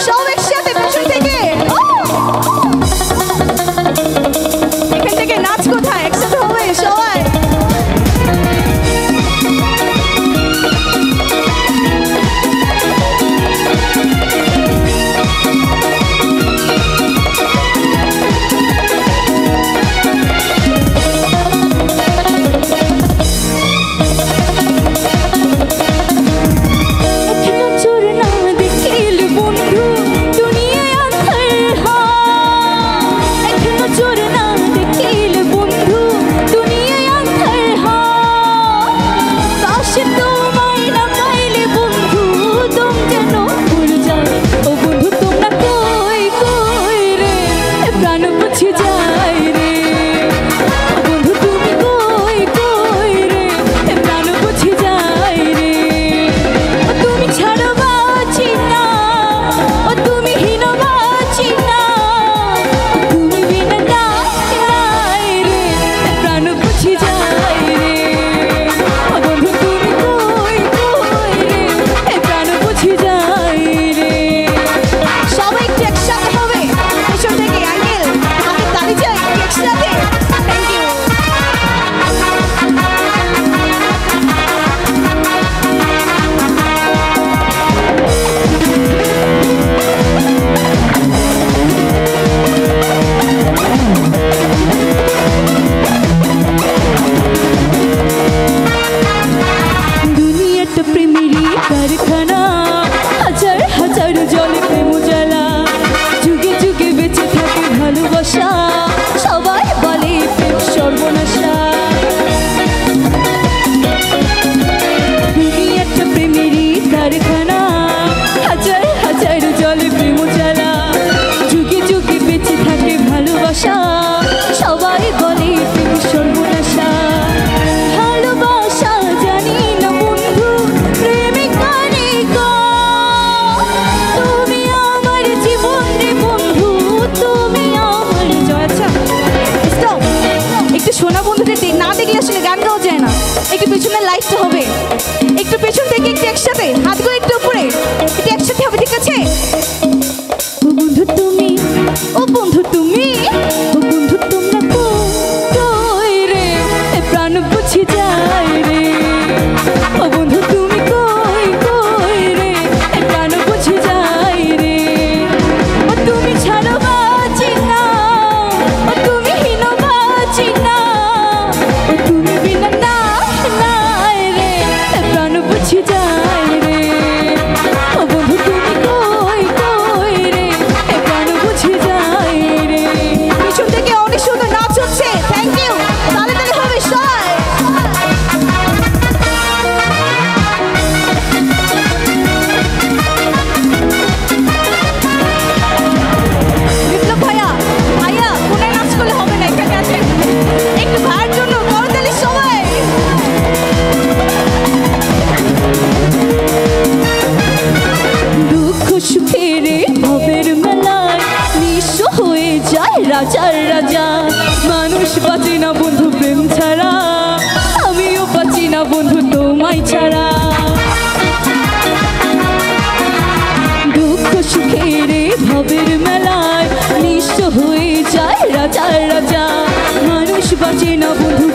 সব একসাথে পেছন থেকে এখান থেকে নাচ কোথায় একসাথে হবে সবাই। একটু পেছনে লাইটটা হবে, একটু পেছন থেকে একটু একসাথে হাতগুলো একটু উপরে একটু একসাথে হবে, ঠিক আছে? ও বন্ধু তুমি, ও বন্ধু তুমি, ও বন্ধু তোমরা কই রে প্রাণ বুঝি যায় রে, ও বন্ধু তুমি কই কই রে প্রাণ বুঝি যায় রে, ও তুমি ছাড়ো বাঁচি না, ও তুমি হীন বাঁচি না, ও তুমি বিনা না বুঝি যায় রে, ও বন্ধু তুমি কই কই রে প্রাণ বুঝি যায় রে। পিছন থেকে অনেক সুন্দর নাচ হচ্ছে, থ্যাংক ইউ, তালে তালে হবে সবাই। বিপ্লব ভাইয়া, ভাইয়া কোনায় নাচ করলে হবে না, এখানে আছে একটু ভাইয়ের জন্য করতালি সবাই। দুঃখ সুখের ভবের মেলায় নিঃস্ব হয়ে যায় রাজার রাজা, মানুষ বাঁচে না বন্ধু প্রেম ছাড়া, আমিও বাঁচি না বন্ধু তোমায় ছাড়া। দুঃখ সুখের ভবের মেলায় নিঃস্ব হয়ে যায় রাজার রাজা, মানুষ বাঁচে না বন্ধু